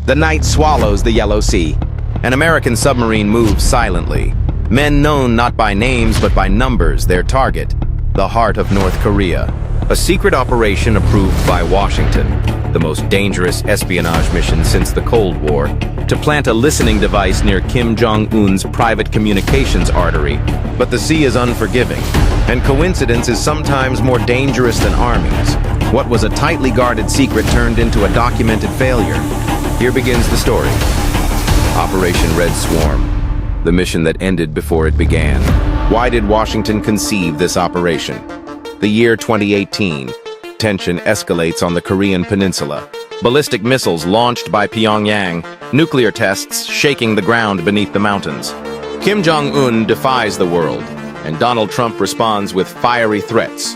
The night swallows the Yellow Sea. An American submarine moves silently. Men known not by names but by numbers, their target, the heart of North Korea. A secret operation approved by Washington, the most dangerous espionage mission since the Cold War, to plant a listening device near Kim Jong Un's private communications artery. But the sea is unforgiving, and coincidence is sometimes more dangerous than armies. What was a tightly guarded secret turned into a documented failure. Here begins the story. Operation Red Swarm, the mission that ended before it began. Why did Washington conceive this operation? The year 2018. Tension escalates on the Korean peninsula. Ballistic missiles launched by Pyongyang, nuclear tests shaking the ground beneath the mountains. Kim Jong Un defies the world, and Donald Trump responds with fiery threats.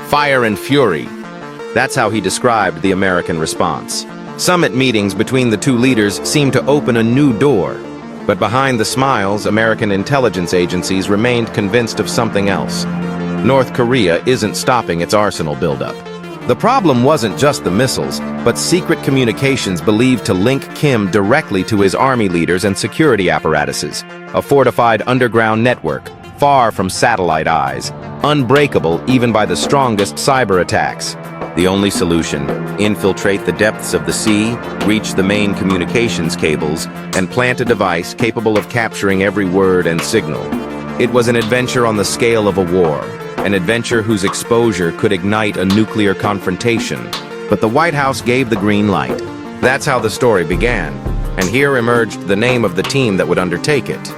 Fire and fury. That's how he described the American response. Summit meetings between the two leaders seemed to open a new door. But behind the smiles, American intelligence agencies remained convinced of something else. North Korea isn't stopping its arsenal buildup. The problem wasn't just the missiles, but secret communications believed to link Kim directly to his army leaders and security apparatuses. A fortified underground network, far from satellite eyes, unbreakable even by the strongest cyber attacks. The only solution: infiltrate the depths of the sea, reach the main communications cables, and plant a device capable of capturing every word and signal. It was an adventure on the scale of a war, an adventure whose exposure could ignite a nuclear confrontation. But the White House gave the green light. That's how the story began, and here emerged the name of the team that would undertake it.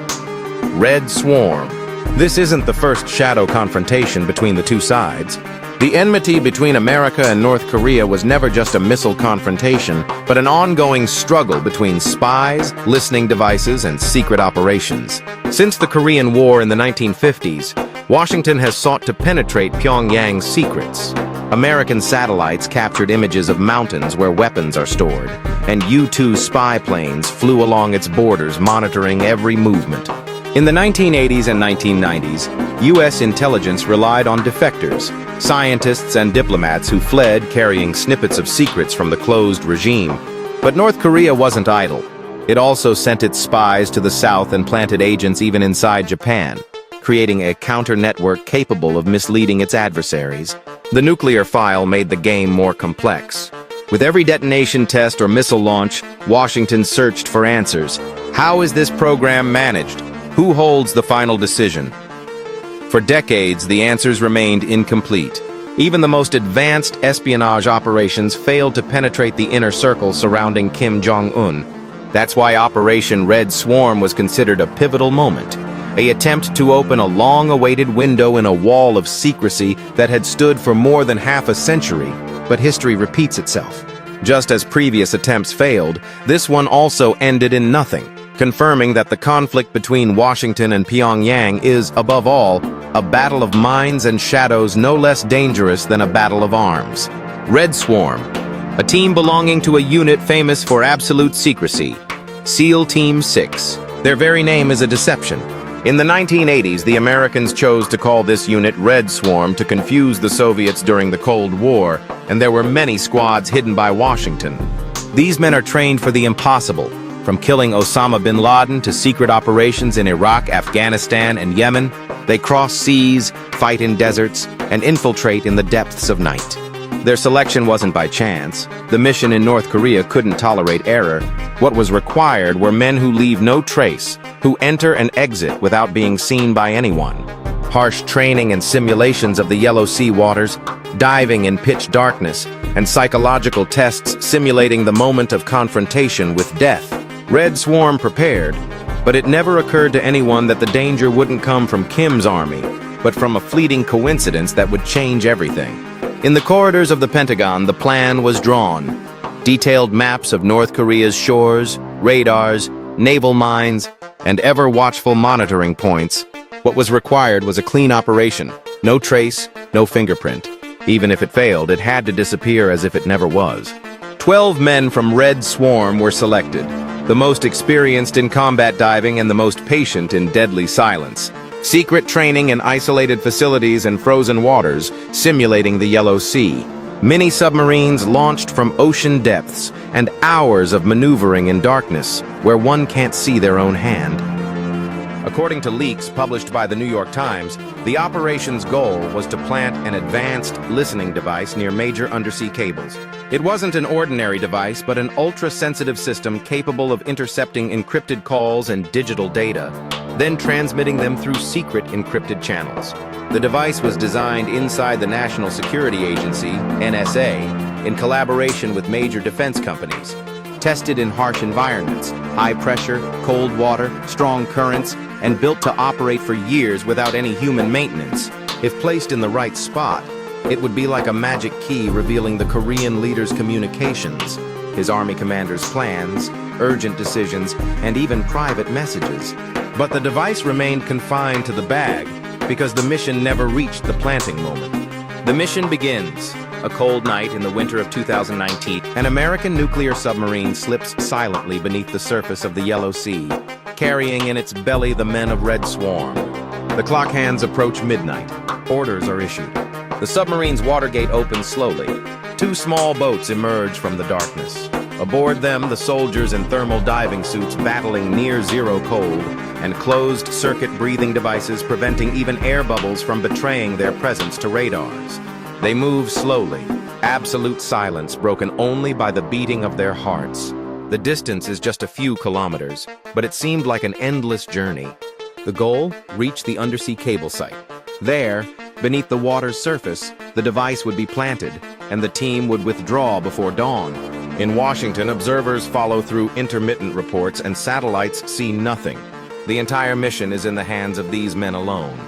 Red Swarm. This isn't the first shadow confrontation between the two sides. The enmity between America and North Korea was never just a missile confrontation, but an ongoing struggle between spies, listening devices, and secret operations. Since the Korean War in the 1950s, Washington has sought to penetrate Pyongyang's secrets. American satellites captured images of mountains where weapons are stored, and U-2 spy planes flew along its borders monitoring every movement. In the 1980s and 1990s, U.S. intelligence relied on defectors, scientists and diplomats who fled carrying snippets of secrets from the closed regime. But North Korea wasn't idle. It also sent its spies to the south and planted agents even inside Japan, creating a counter-network capable of misleading its adversaries. The nuclear file made the game more complex. With every detonation test or missile launch, Washington searched for answers. How is this program managed? Who holds the final decision? For decades, the answers remained incomplete. Even the most advanced espionage operations failed to penetrate the inner circle surrounding Kim Jong Un. That's why Operation Red Swarm was considered a pivotal moment, an attempt to open a long-awaited window in a wall of secrecy that had stood for more than half a century. But history repeats itself. Just as previous attempts failed, this one also ended in nothing, confirming that the conflict between Washington and Pyongyang is, above all, a battle of minds and shadows no less dangerous than a battle of arms. Red Swarm, a team belonging to a unit famous for absolute secrecy, SEAL Team 6. Their very name is a deception. In the 1980s, the Americans chose to call this unit Red Swarm to confuse the Soviets during the Cold War, and there were many squads hidden by Washington. These men are trained for the impossible, from killing Osama bin Laden to secret operations in Iraq, Afghanistan, and Yemen. They cross seas, fight in deserts, and infiltrate in the depths of night. Their selection wasn't by chance. The mission in North Korea couldn't tolerate error. What was required were men who leave no trace, who enter and exit without being seen by anyone. Harsh training and simulations of the Yellow Sea waters, diving in pitch darkness, and psychological tests simulating the moment of confrontation with death. Red Swarm prepared, but it never occurred to anyone that the danger wouldn't come from Kim's army, but from a fleeting coincidence that would change everything. In the corridors of the Pentagon, the plan was drawn. Detailed maps of North Korea's shores, radars, naval mines, and ever-watchful monitoring points. What was required was a clean operation. No trace, no fingerprint. Even if it failed, it had to disappear as if it never was. 12 men from Red Swarm were selected, the most experienced in combat diving and the most patient in deadly silence. Secret training in isolated facilities and frozen waters, simulating the Yellow Sea. Mini submarines launched from ocean depths and hours of maneuvering in darkness where one can't see their own hand. According to leaks published by the New York Times, the operation's goal was to plant an advanced listening device near major undersea cables. It wasn't an ordinary device, but an ultra-sensitive system capable of intercepting encrypted calls and digital data, then transmitting them through secret encrypted channels. The device was designed inside the National Security Agency, NSA, in collaboration with major defense companies. Tested in harsh environments, high pressure, cold water, strong currents, and built to operate for years without any human maintenance. If placed in the right spot, it would be like a magic key revealing the Korean leader's communications, his army commander's plans, urgent decisions, and even private messages. But the device remained confined to the bag because the mission never reached the planting moment. The mission begins. A cold night in the winter of 2019, an American nuclear submarine slips silently beneath the surface of the Yellow Sea, carrying in its belly the men of Red Swarm. The clock hands approach midnight. Orders are issued. The submarine's water gate opens slowly. Two small boats emerge from the darkness. Aboard them, the soldiers in thermal diving suits battling near-zero cold and closed-circuit breathing devices preventing even air bubbles from betraying their presence to radars. They move slowly, absolute silence broken only by the beating of their hearts. The distance is just a few kilometers, but it seemed like an endless journey. The goal? Reach the undersea cable site. There, beneath the water's surface, the device would be planted, and the team would withdraw before dawn. In Washington, observers follow through intermittent reports and satellites see nothing. The entire mission is in the hands of these men alone.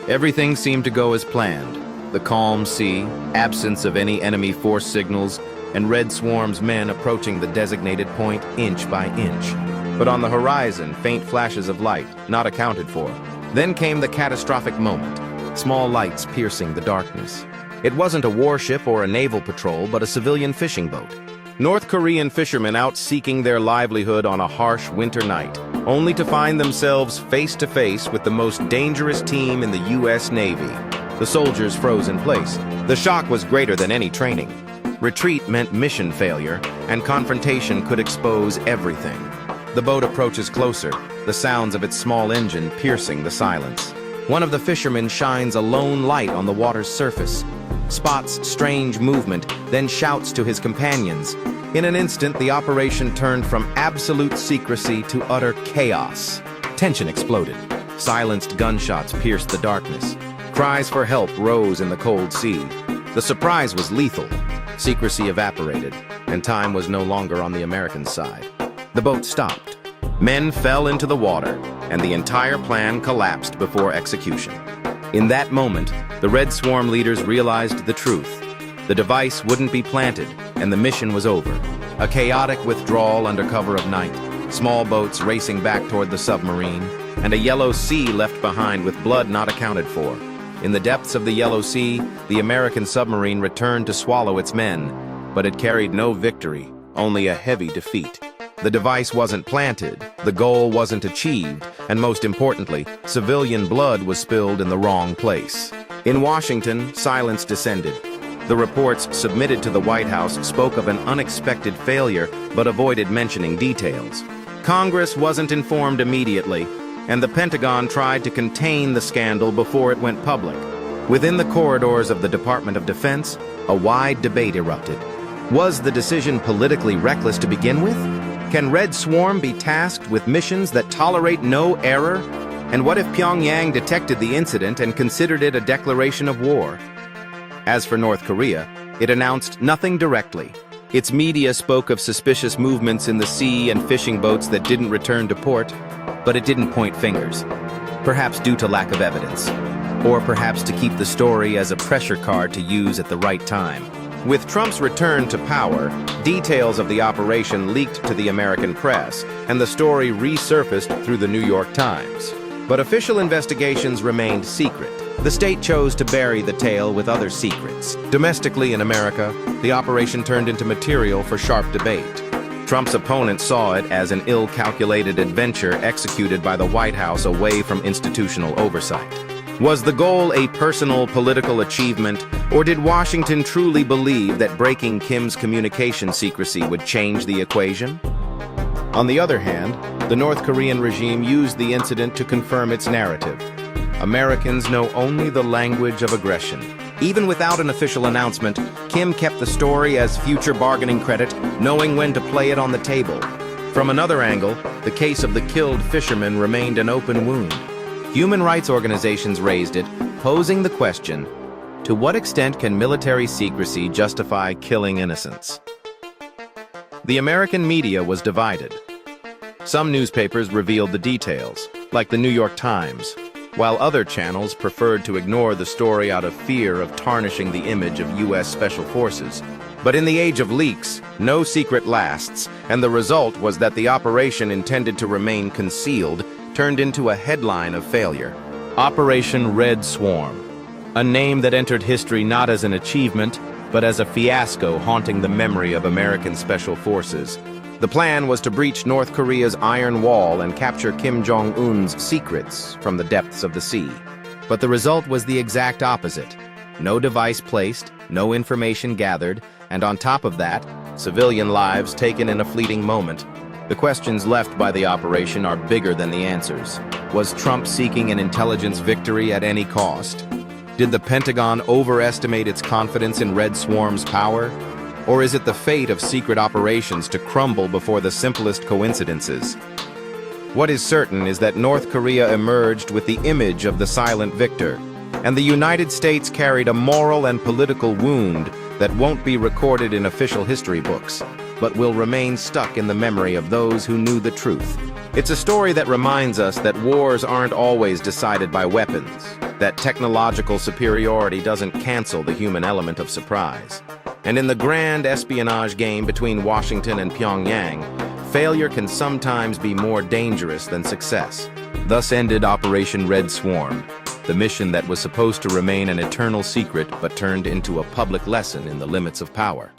Everything seemed to go as planned. The calm sea, absence of any enemy force signals, and Red Swarm's men approaching the designated point inch by inch. But on the horizon, faint flashes of light, not accounted for. Then came the catastrophic moment, small lights piercing the darkness. It wasn't a warship or a naval patrol, but a civilian fishing boat. North Korean fishermen out seeking their livelihood on a harsh winter night, only to find themselves face to face with the most dangerous team in the U.S. Navy. The soldiers froze in place. The shock was greater than any training. Retreat meant mission failure, and confrontation could expose everything. The boat approaches closer, the sounds of its small engine piercing the silence. One of the fishermen shines a lone light on the water's surface, spots strange movement, then shouts to his companions. In an instant, the operation turned from absolute secrecy to utter chaos. Tension exploded. Silenced gunshots pierced the darkness. Cries for help rose in the cold sea. The surprise was lethal. Secrecy evaporated, and time was no longer on the American side. The boat stopped. Men fell into the water, and the entire plan collapsed before execution. In that moment, the Red Swarm leaders realized the truth. The device wouldn't be planted, and the mission was over. A chaotic withdrawal under cover of night, small boats racing back toward the submarine, and a Yellow Sea left behind with blood not accounted for. In the depths of the Yellow Sea, the American submarine returned to swallow its men, but it carried no victory, only a heavy defeat. The device wasn't planted, the goal wasn't achieved, and most importantly, civilian blood was spilled in the wrong place. In Washington, silence descended. The reports submitted to the White House spoke of an unexpected failure, but avoided mentioning details. Congress wasn't informed immediately, and the Pentagon tried to contain the scandal before it went public. Within the corridors of the Department of Defense, a wide debate erupted. Was the decision politically reckless to begin with? Can Red Swarm be tasked with missions that tolerate no error? And what if Pyongyang detected the incident and considered it a declaration of war? As for North Korea, it announced nothing directly. Its media spoke of suspicious movements in the sea and fishing boats that didn't return to port, but it didn't point fingers. Perhaps due to lack of evidence, or perhaps to keep the story as a pressure card to use at the right time. With Trump's return to power, details of the operation leaked to the American press, and the story resurfaced through the New York Times. But official investigations remained secret. The state chose to bury the tale with other secrets. Domestically in America, the operation turned into material for sharp debate. Trump's opponents saw it as an ill-calculated adventure executed by the White House away from institutional oversight. Was the goal a personal political achievement, or did Washington truly believe that breaking Kim's communication secrecy would change the equation? On the other hand, the North Korean regime used the incident to confirm its narrative. Americans know only the language of aggression. Even without an official announcement, Kim kept the story as future bargaining credit, knowing when to play it on the table. From another angle, the case of the killed fisherman remained an open wound. Human rights organizations raised it, posing the question, to what extent can military secrecy justify killing innocents? The American media was divided. Some newspapers revealed the details, like the New York Times, while other channels preferred to ignore the story out of fear of tarnishing the image of U.S. Special Forces. But in the age of leaks, no secret lasts, and the result was that the operation intended to remain concealed turned into a headline of failure. Operation Red Swarm, a name that entered history not as an achievement, but as a fiasco haunting the memory of American Special Forces. The plan was to breach North Korea's iron wall and capture Kim Jong Un's secrets from the depths of the sea. But the result was the exact opposite. No device placed, no information gathered, and on top of that, civilian lives taken in a fleeting moment. The questions left by the operation are bigger than the answers. Was Trump seeking an intelligence victory at any cost? Did the Pentagon overestimate its confidence in Red Swarm's power? Or is it the fate of secret operations to crumble before the simplest coincidences? What is certain is that North Korea emerged with the image of the silent victor, and the United States carried a moral and political wound that won't be recorded in official history books, but will remain stuck in the memory of those who knew the truth. It's a story that reminds us that wars aren't always decided by weapons, that technological superiority doesn't cancel the human element of surprise. And in the grand espionage game between Washington and Pyongyang, failure can sometimes be more dangerous than success. Thus ended Operation Red Swarm, the mission that was supposed to remain an eternal secret but turned into a public lesson in the limits of power.